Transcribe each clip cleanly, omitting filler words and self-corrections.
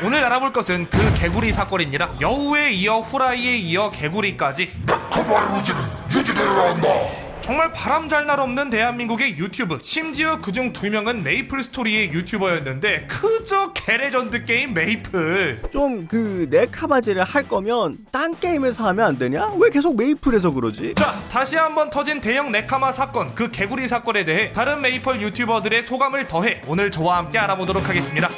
오늘 알아볼 것은 그 개구리 사건입니다. 여우에 이어 후라이에 이어 개구리까지 매콤한 의지는 유지되어야 한다. 정말 바람잘날 없는 대한민국의 유튜브, 심지어 그중 2명은 메이플 스토리의 유튜버였는데 그저 개레전드 게임 메이플. 좀 네카바지를 할 거면 딴 게임에서 하면 안 되냐? 왜 계속 메이플에서 그러지? 자, 다시 한번 터진 대형 네카마 사건, 그 개구리 사건에 대해 다른 메이플 유튜버들의 소감을 더해 오늘 저와 함께 알아보도록 하겠습니다.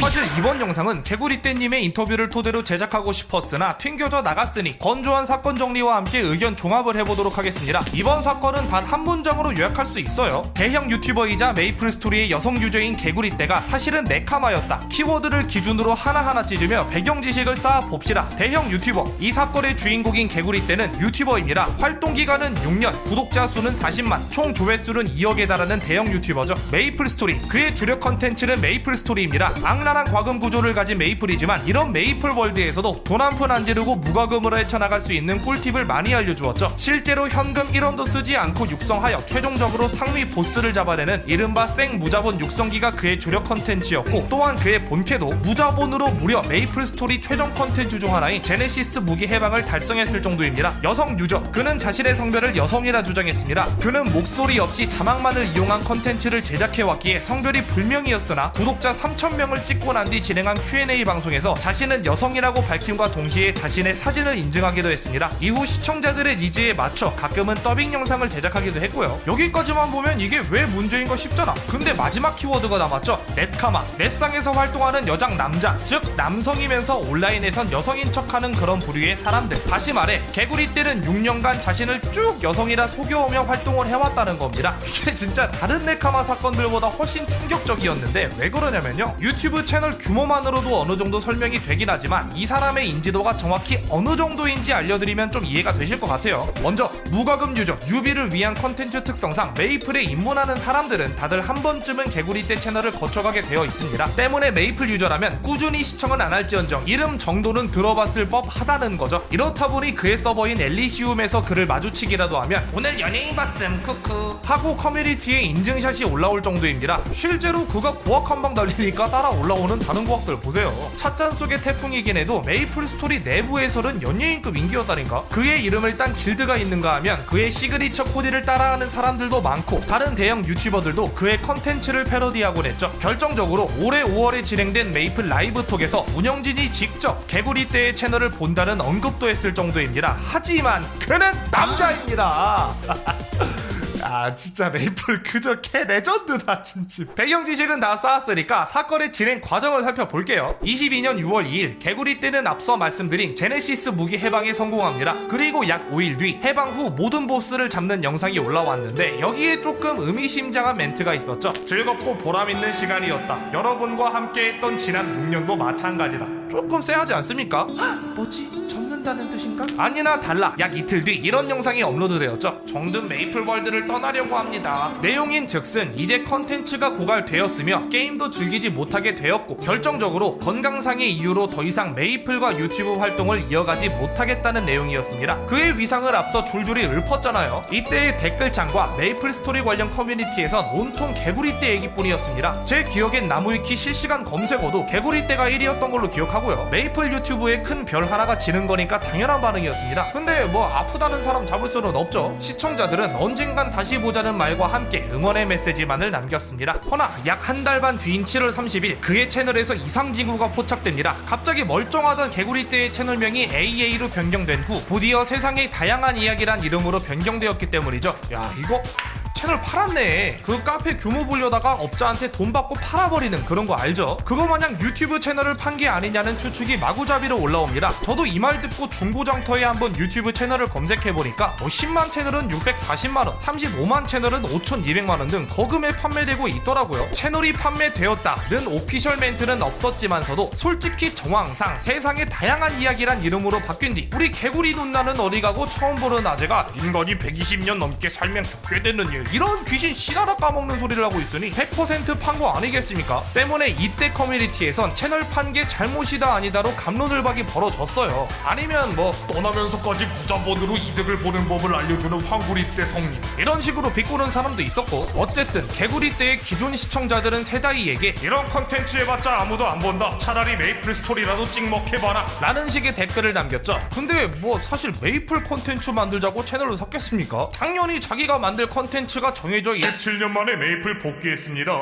사실 이번 영상은 개구리떼님의 인터뷰를 토대로 제작하고 싶었으나 튕겨져 나갔으니 건조한 사건 정리와 함께 의견 종합을 해보도록 하겠습니다. 이번 사건은 단 한 문장으로 요약할 수 있어요. 대형 유튜버이자 메이플 스토리의 여성 유저인 개구리떼가 사실은 네카마였다. 키워드를 기준으로 하나하나 찢으며 배경 지식을 쌓아봅시다. 대형 유튜버, 이 사건의 주인공인 개구리떼는 유튜버입니다. 활동 기간은 6년, 구독자 수는 40만, 총 조회수는 2억에 달하는 대형 유튜버죠. 메이플 스토리, 그의 주력 컨텐츠는 메이플 스토리입니다. 악랄한 과금 구조를 가진 메이플이지만 이런 메이플 월드에서도 돈 한 푼 안 지르고 무과금으로 헤쳐나갈 수 있는 꿀팁을 많이 알려주었죠. 실제로 현금 1원도 쓰지 않고 육성하여 최종적으로 상위 보스를 잡아내는 이른바 생 무자본 육성기가 그의 주력 컨텐츠였고, 또한 그의 본캐도 무자본으로 무려 메이플 스토리 최종 컨텐츠 중 하나인 제네시스 무기 해방을 달성했을 정도입니다. 여성 유저, 그는 자신의 성별을 여성이라 주장했습니다. 그는 목소리 없이 자막만을 이용한 컨텐츠를 제작해왔기에 성별이 불명이었으나 구독자 3,000명을 찍고 난 뒤 진행한 Q&A 방송에서 자신은 여성이라고 밝힘과 동시에 자신의 사진을 인증하기도 했습니다. 이후 시청자들의 니즈에 맞춰 가끔은 더빙 영상을 제작하기도 했고요. 여기까지만 보면 이게 왜 문제인가 싶잖아. 근데 마지막 키워드가 남았죠. 넷카마, 넷상에서 활동하는 여장 남자, 즉 남성이면서 온라인에선 여성인 척하는 그런 부류의 사람들. 다시 말해 개구리떼는 6년간 자신을 쭉 여성이라 속여오며 활동을 해왔다는 겁니다. 이게 진짜 다른 넷카마 사건들보다 훨씬 충격적이었는데 왜 그러냐면요, 유튜브 채널 규모만으로도 어느 정도 설명이 되긴 하지만 이 사람의 인지도가 정확히 어느 정도인지 알려드리면 좀 이해가 되실 것 같아요. 먼저 무과금 유저, 유비를 위한 컨텐츠 특성상 메이플에 입문하는 사람들은 다들 한 번쯤은 개구리떼 채널을 거쳐가게 되어 있습니다. 때문에 메이플 유저라면 꾸준히 시청은 안 할지언정 이름 정도는 들어봤을 법하다는 거죠. 이렇다 보니 그의 서버인 엘리시움에서 그를 마주치기라도 하면 오늘 연예인 봤음 쿠쿠 하고 커뮤니티에 인증샷이 올라올 정도입니다. 실제로 그가 고학 한 방 달리니까 따라 올라오는 다른 고학들 보세요. 찻잔 속의 태풍이긴 해도 메이플 스토리 내부에서는 연예인급 인기였다니까. 그의 이름을 딴 길드가 있는가 하면 그의 시그니처 코디를 따라하는 사람들도 많고 다른 대형 유튜버들도 그의 컨텐츠를 패러디하곤 했죠. 결정적으로 올해 5월에 진행된 메이플 라이브톡에서 운영진이 직접 개구리떼의 채널을 본다는 언급도 했을 정도입니다. 하지만 그는 남자입니다. 아 진짜 메이플 그저 개 레전드다 진짜. 배경 지식은 다 쌓았으니까 사건의 진행 과정을 살펴볼게요. 22년 6월 2일 개구리떼는 앞서 말씀드린 제네시스 무기 해방에 성공합니다. 그리고 약 5일 뒤 해방 후 모든 보스를 잡는 영상이 올라왔는데 여기에 조금 의미심장한 멘트가 있었죠. 즐겁고 보람있는 시간이었다. 여러분과 함께했던 지난 6년도 마찬가지다. 조금 쎄하지 않습니까? 뭐지? 접는다는 뜻인가? 아니나 달라 약 이틀 뒤 이런 영상이 업로드되었죠. 정든 메이플 월드를 떠나려고 합니다. 내용인 즉슨 이제 컨텐츠가 고갈되었으며 게임도 즐기지 못하게 되었고 결정적으로 건강상의 이유로 더 이상 메이플과 유튜브 활동을 이어가지 못하겠다는 내용이었습니다. 그의 위상을 앞서 줄줄이 읊었잖아요. 이때의 댓글창과 메이플 스토리 관련 커뮤니티에선 온통 개구리떼 얘기뿐이었습니다. 제 기억엔 나무위키 실시간 검색어도 개구리떼가 1위였던 걸로 기억하고요. 메이플 유튜브에 큰 별 하나가 지는 거니까 당연한 반응이었습니다. 근데 뭐 아프다는 사람 잡을 수는 없죠. 시청자들은 언젠간 다시 보자는 말과 함께 응원의 메시지만을 남겼습니다. 허나 약 한 달 반 뒤인 7월 30일 그의 채널에서 이상 징후가 포착됩니다. 갑자기 멀쩡하던 개구리떼의 채널명이 AA로 변경된 후 곧이어 세상의 다양한 이야기란 이름으로 변경되었기 때문이죠. 야 이거 채널 팔았네. 그 카페 규모 보려다가 업자한테 돈 받고 팔아버리는 그런 거 알죠? 그거 마냥 유튜브 채널을 판 게 아니냐는 추측이 마구잡이로 올라옵니다. 저도 이 말 듣고 중고장터에 한번 유튜브 채널을 검색해보니까 10만 채널은 640만원, 35만 채널은 5200만원 등 거금에 판매되고 있더라고요. 채널이 판매되었다는 오피셜 멘트는 없었지만서도 솔직히 정황상 세상의 다양한 이야기란 이름으로 바뀐 뒤 우리 개구리 누나는 어디 가고 처음 보는 아재가 인간이 120년 넘게 살면 겪게 되는 일 이런 귀신 씨나라 까먹는 소리를 하고 있으니 100% 판 거 아니겠습니까? 때문에 이때 커뮤니티에선 채널 판 게 잘못이다 아니다로 갑론을박이 벌어졌어요. 아니면 뭐 떠나면서까지 무자본으로 이득을 보는 법을 알려주는 황구리떼 성님. 이런 식으로 비꼬는 사람도 있었고, 어쨌든 개구리 때의 기존 시청자들은 세다이에게 이런 컨텐츠 해봤자 아무도 안 본다. 차라리 메이플 스토리라도 찍먹해봐라. 라는 식의 댓글을 남겼죠. 근데 뭐 사실 메이플 컨텐츠 만들자고 채널을 샀겠습니까? 당연히 자기가 만들 컨텐츠가 정해져 17년 만에 메이플 복귀했습니다.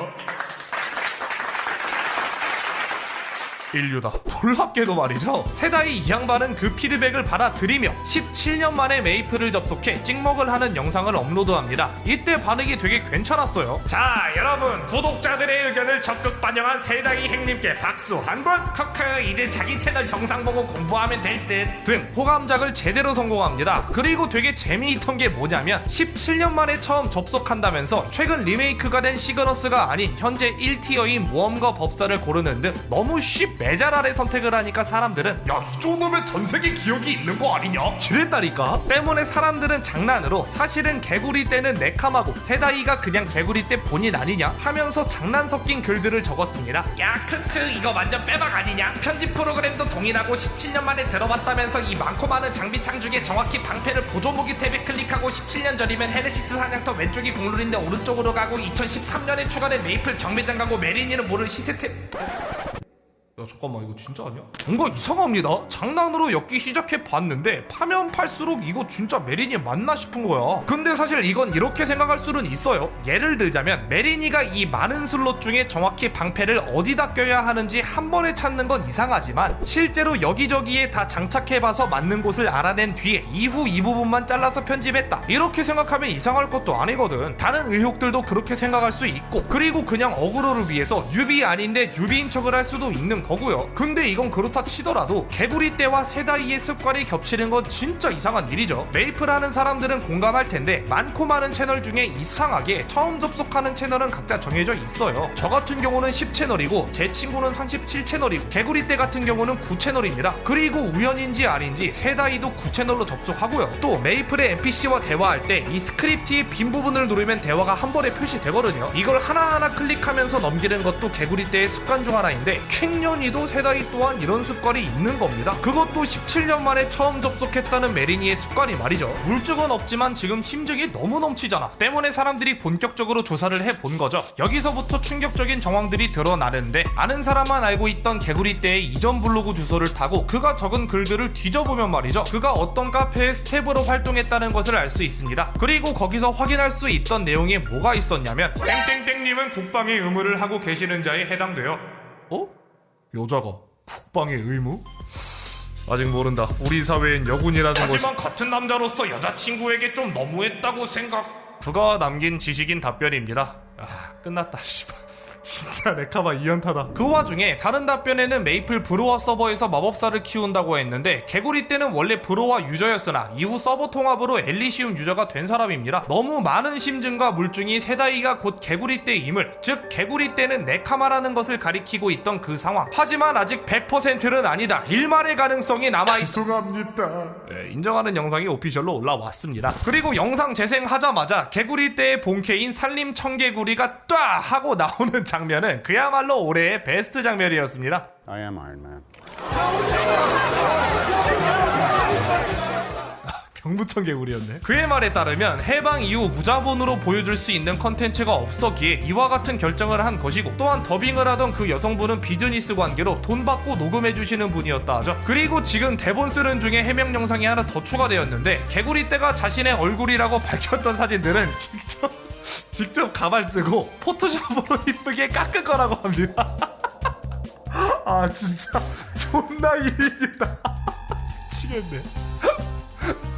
인류다. 놀랍게도 말이죠. 세다이 이 양반은 그 피드백을 받아들이며 17년 만에 메이플을 접속해 찍먹을 하는 영상을 업로드합니다. 이때 반응이 되게 괜찮았어요. 자, 여러분, 구독자들의 의견을 적극 반영한 세다이 행님께 박수 한번. 크크, 이제 자기 채널 영상 보고 공부하면 될 듯 등 호감작을 제대로 성공합니다. 그리고 되게 재미있던 게 뭐냐면 17년 만에 처음 접속한다면서 최근 리메이크가 된 시그너스가 아닌 현재 1티어인 모험가 법사를 고르는 등 너무 매잘 아래 선택을 하니까 사람들은 야, 이 정도면 전세계 기억이 있는 거 아니냐? 그랬다니까. 때문에 사람들은 장난으로 사실은 개구리 떼는 네카마고 세다이가 그냥 개구리 떼 본인 아니냐 하면서 장난 섞인 글들을 적었습니다. 야 크크, 이거 완전 빼박 아니냐? 편집 프로그램도 동일하고 17년 만에 들어봤다면서 이 많고 많은 장비창 중에 정확히 방패를 보조무기 탭에 클릭하고 17년 전이면 헤네시스 사냥터 왼쪽이 국룰인데 오른쪽으로 가고 2013년에 추가된 메이플 경매장 가고 메리니는 모를 시세탭. 야 잠깐만, 이거 진짜 아니야? 뭔가 이상합니다. 장난으로 엮기 시작해 봤는데 파면 팔수록 이거 진짜 메리니 맞나 싶은 거야. 근데 사실 이건 이렇게 생각할 수는 있어요. 예를 들자면 메리니가 이 많은 슬롯 중에 정확히 방패를 어디다 껴야 하는지 한 번에 찾는 건 이상하지만 실제로 여기저기에 다 장착해봐서 맞는 곳을 알아낸 뒤에 이후 이 부분만 잘라서 편집했다, 이렇게 생각하면 이상할 것도 아니거든. 다른 의혹들도 그렇게 생각할 수 있고, 그리고 그냥 어그로를 위해서 유비 아닌데 유비인 척을 할 수도 있는 거고요. 근데 이건 그렇다 치더라도 개구리 떼와 세다이의 습관이 겹치는 건 진짜 이상한 일이죠. 메이플 하는 사람들은 공감할 텐데 많고 많은 채널 중에 이상하게 처음 접속하는 채널은 각자 정해져 있어요. 저 같은 경우는 10채널이고 제 친구는 37채널이고 개구리 떼 같은 경우는 9채널입니다. 그리고 우연인지 아닌지 세다이도 9채널로 접속하고요. 또 메이플의 NPC와 대화할 때 이 스크립트의 빈 부분을 누르면 대화가 한 번에 표시되거든요. 이걸 하나하나 클릭하면서 넘기는 것도 개구리 떼의 습관 중 하나인데 킹년이도 세다이 또한 이런 습관이 있는 겁니다. 그것도 17년 만에 처음 접속했다는 메리니의 습관이 말이죠. 물증은 없지만 지금 심증이 너무 넘치잖아. 때문에 사람들이 본격적으로 조사를 해본 거죠. 여기서부터 충격적인 정황들이 드러나는데, 아는 사람만 알고 있던 개구리 떼의 이전 블로그 주소를 타고 그가 적은 글들을 뒤져보면 말이죠, 그가 어떤 카페의 스텝으로 활동했다는 것을 알 수 있습니다. 그리고 거기서 확인할 수 있던 내용에 뭐가 있었냐면 땡땡땡님은 국방의 의무를 하고 계시는 자에 해당돼요. 어? 여자가 국방의 의무? 아직 모른다. 우리 사회엔 여군이라는 것이... 하지만 같은 남자로서 여자친구에게 좀 너무했다고 생각... 그가 남긴 지식인 답변입니다. 아, 끝났다 씨발. 진짜 레카바 이연타다. 그 와중에 다른 답변에는 메이플 브로와 서버에서 마법사를 키운다고 했는데 개구리 때는 원래 브로와 유저였으나 이후 서버 통합으로 엘리시움 유저가 된 사람입니다. 너무 많은 심증과 물증이 세다이가 곧 개구리 때임을, 즉 개구리 때는 네카마라는 것을 가리키고 있던 그 상황. 하지만 아직 100%는 아니다, 일말의 가능성이 남아있... 죄송합니다. 네, 인정하는 영상이 오피셜로 올라왔습니다. 그리고 영상 재생하자마자 개구리 때의 본캐인 산림 청개구리가 뚜아 하고 나오는 장면은 그야말로 올해의 베스트 장면이었습니다. I am Iron Man. 병부청개구리였네. 그의 말에 따르면 해방 이후 무자본으로 보여줄 수 있는 컨텐츠가 없었기에 이와 같은 결정을 한 것이고, 또한 더빙을 하던 그 여성분은 비즈니스 관계로 돈 받고 녹음해주시는 분이었다 하죠. 그리고 지금 대본 쓰는 중에 해명 영상이 하나 더 추가되었는데, 개구리 떼가 자신의 얼굴이라고 밝혔던 사진들은 직접 가발 쓰고 포토샵으로 이쁘게 깎을 거라고 합니다. 아 진짜 존나 일이다. 미치겠네.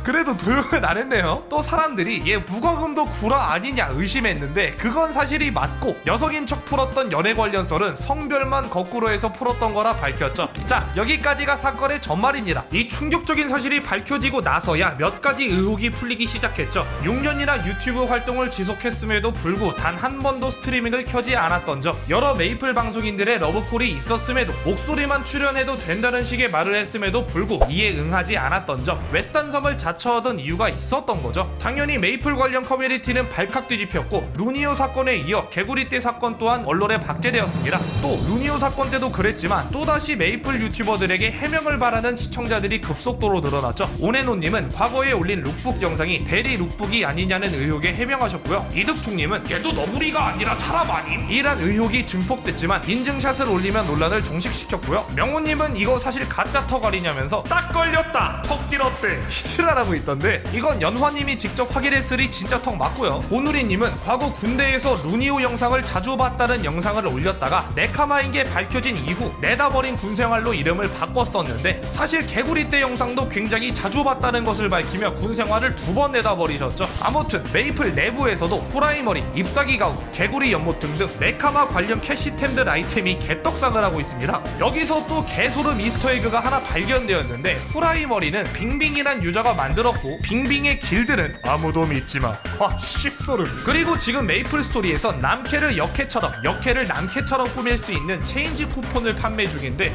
그래도 도용은 안 했네요. 또 사람들이 얘 무과금도 구라 아니냐 의심했는데 그건 사실이 맞고, 녀석인 척 풀었던 연애 관련 썰은 성별만 거꾸로 해서 풀었던 거라 밝혔죠. 자, 여기까지가 사건의 전말입니다. 이 충격적인 사실이 밝혀지고 나서야 몇 가지 의혹이 풀리기 시작했죠. 6년이나 유튜브 활동을 지속했음에도 불구 단 한 번도 스트리밍을 켜지 않았던 점, 여러 메이플 방송인들의 러브콜이 있었음에도 목소리만 출연해도 된다는 식의 말을 했음에도 불구 이에 응하지 않았던 점, 외딴 섬을 자처하던 이유가 있었던 거죠. 당연히 메이플 관련 커뮤니티는 발칵 뒤집혔고 루니오 사건에 이어 개구리떼 사건 또한 언론에 박제되었습니다. 또 루니오 사건 때도 그랬지만 또다시 메이플 유튜버들에게 해명을 바라는 시청자들이 급속도로 늘어났죠. 오네노님은 과거에 올린 룩북 영상이 대리 룩북이 아니냐는 의혹에 해명하셨고요. 이득충님은 얘도 너구리가 아니라 사람 아님? 이란 의혹이 증폭됐지만 인증샷을 올리면 논란을 종식시켰고요. 명호님은 이거 사실 가짜 턱 아니냐면서 딱 걸렸다. 턱 길었대. 히스라라고 있던데 이건 연화님이 직접 확인했으니 진짜 턱 맞고요. 보누리님은 과거 군대에서 루니오 영상을 자주 봤다는 영상을 올렸다가 네카마인 게 밝혀진 이후 내다버린 군생활로 이름을 바꿨었는데 사실 개구리떼 영상도 굉장히 자주 봤다는 것을 밝히며 군생활을 2번 내다버리셨죠. 아무튼 메이플 내부에서도 후라이머리, 잎사귀 가우, 개구리 연못 등등 네카마 관련 캐시템들 아이템이 개떡상을 하고 있습니다. 여기서 또 개소름 이스터에그가 하나 발견되었는데 후라이머리는 빙빙이란 유저가 만들었고 빙빙의 길드는 아무도 믿지마. 와 씹소름. 그리고 지금 메이플 스토리에서 남캐를 역캐처럼 역캐를 남캐처럼 꾸밀 수 있는 체인지 쿠폰을 판매 중인데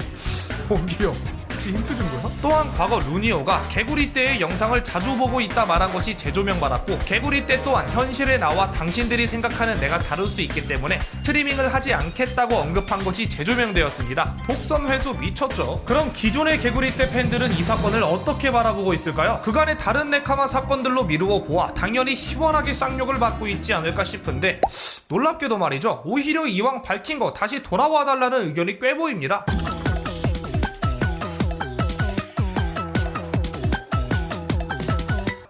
몽기형 혹시 힌트 준 거야? 또한 과거 루니오가 개구리떼의 영상을 자주 보고 있다 말한 것이 재조명받았고 개구리떼 또한 현실에 나와 당신들이 생각하는 내가 다룰 수 있기 때문에 스트리밍을 하지 않겠다고 언급한 것이 재조명되었습니다. 복선 회수 미쳤죠. 그럼 기존의 개구리떼 팬들은 이 사건을 어떻게 바라보고 있을까요? 그간의 다른 네카마 사건들로 미루어 보아 당연히 시원하게 쌍욕을 받고 있지 않을까 싶은데 놀랍게도 말이죠. 오히려 이왕 밝힌 거 다시 돌아와달라는 의견이 꽤 보입니다.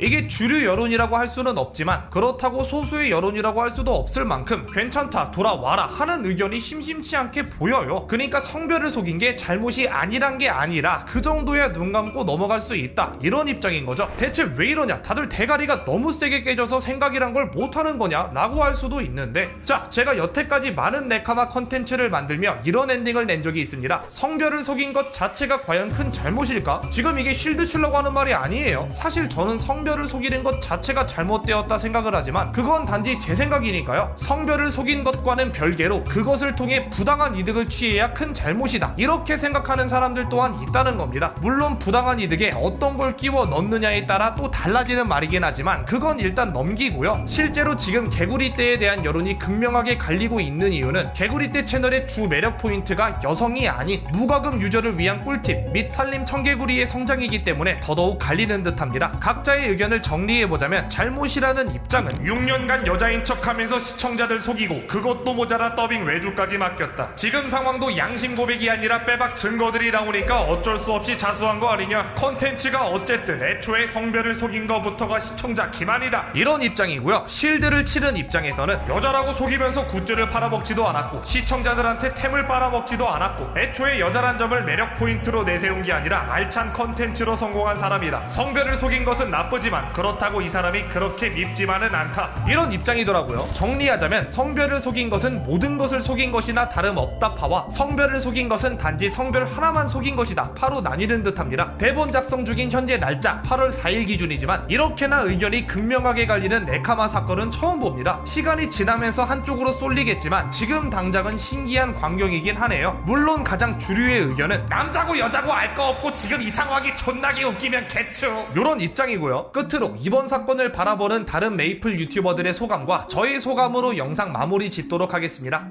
이게 주류 여론이라고 할 수는 없지만 그렇다고 소수의 여론이라고 할 수도 없을 만큼 괜찮다 돌아와라 하는 의견이 심심치 않게 보여요. 그러니까 성별을 속인 게 잘못이 아니란 게 아니라 그 정도야 눈 감고 넘어갈 수 있다 이런 입장인 거죠. 대체 왜 이러냐, 다들 대가리가 너무 세게 깨져서 생각이란 걸 못하는 거냐 라고 할 수도 있는데 자, 제가 여태까지 많은 네카마 컨텐츠를 만들며 이런 엔딩을 낸 적이 있습니다. 성별을 속인 것 자체가 과연 큰 잘못일까? 지금 이게 실드 치려고 하는 말이 아니에요. 사실 저는 성별을 속이는 것 자체가 잘못되었다 생각을 하지만 그건 단지 제 생각이니까요. 성별을 속인 것과는 별개로 그것을 통해 부당한 이득을 취해야 큰 잘못이다 이렇게 생각하는 사람들 또한 있다는 겁니다. 물론 부당한 이득에 어떤 걸 끼워 넣느냐에 따라 또 달라지는 말이긴 하지만 그건 일단 넘기고요. 실제로 지금 개구리떼에 대한 여론이 극명하게 갈리고 있는 이유는 개구리떼 채널의 주 매력 포인트가 여성이 아닌 무과금 유저를 위한 꿀팁 및 살림 청개구리의 성장이기 때문에 더더욱 갈리는 듯합니다. 각자의 의견을 정리해보자면 잘못이라는 입장은 6년간 여자인 척하면서 시청자들 속이고 그것도 모자라 더빙 외주까지 맡겼다. 지금 상황도 양심 고백이 아니라 빼박 증거들이 나오니까 어쩔 수 없이 자수한 거 아니냐. 컨텐츠가 어쨌든 애초에 성별을 속인 거부터가 시청자 기만이다 이런 입장이고요. 실드를 치는 입장에서는 여자라고 속이면서 굿즈를 팔아먹지도 않았고 시청자들한테 템을 빨아먹지도 않았고 애초에 여자란 점을 매력 포인트로 내세운 게 아니라 알찬 컨텐츠로 성공한 사람이다. 성별을 속인 것은 나쁘지만 그렇다고 이 사람이 그렇게 밉지만은 않다 이런 입장이더라고요. 정리하자면 성별을 속인 것은 모든 것을 속인 것이나 다름없다 파와 성별을 속인 것은 단지 성별 하나만 속인 것이다 파로 나뉘는 듯합니다. 대본 작성 중인 현재 날짜 8월 4일 기준이지만 이렇게나 의견이 극명하게 갈리는 네카마 사건은 처음 봅니다. 시간이 지나면서 한쪽으로 쏠리겠지만 지금 당장은 신기한 광경이긴 하네요. 물론 가장 주류의 의견은 남자고 여자고 알 거 없고 지금 이 상황이 존나게 웃기면 개추 요런 입장이고요. 끝으로 이번 사건을 바라보는 다른 메이플 유튜버들의 소감과 저의 소감으로 영상 마무리 짓도록 하겠습니다.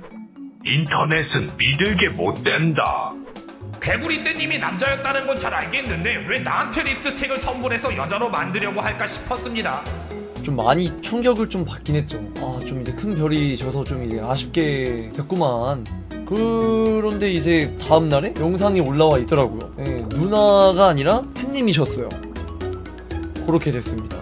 인터넷은 믿을 게 못 된다. 개구리떼님이 남자였다는 건 잘 알겠는데 왜 나한테 립스틱을 선물해서 여자로 만들려고 할까 싶었습니다. 좀 많이 충격을 좀 받긴 했죠. 아, 좀 이제 큰 별이 져서 좀 이제 아쉽게 됐구만. 그런데 이제 다음날에 영상이 올라와 있더라고요. 네, 누나가 아니라 팬님이셨어요. 그렇게 됐습니다.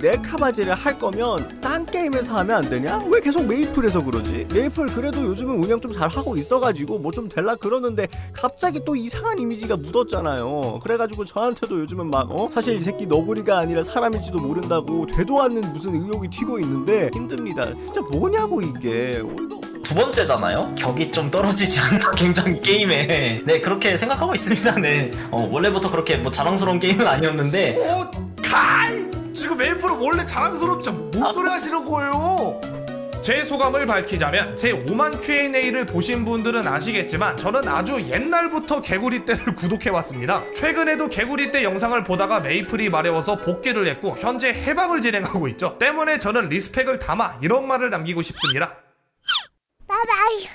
네카바지를 할 거면 딴 게임에서 하면 안 되냐? 왜 계속 메이플에서 그러지? 메이플 그래도 요즘은 운영 좀 잘 하고 있어가지고 뭐 좀 될라 그러는데 갑자기 또 이상한 이미지가 묻었잖아요. 그래가지고 저한테도 요즘은 막 사실 이 새끼 너구리가 아니라 사람일지도 모른다고 되도 않는 무슨 의혹이 튀고 있는데 힘듭니다. 진짜 뭐냐고 이게. 두 번째잖아요? 격이 좀 떨어지지 않나 굉장히 게임에. 네, 그렇게 생각하고 있습니다. 네, 원래부터 그렇게 뭐 자랑스러운 게임은 아니었는데. 가이! 지금 메이플은 원래 자랑스럽죠. 뭔 소리 하시는 거예요? 제 소감을 밝히자면 제 5만 Q&A를 보신 분들은 아시겠지만 저는 아주 옛날부터 개구리 떼를 구독해왔습니다. 최근에도 개구리 떼 영상을 보다가 메이플이 마려워서 복귀를 했고 현재 해방을 진행하고 있죠. 때문에 저는 리스펙을 담아 이런 말을 남기고 싶습니다. 바이바이.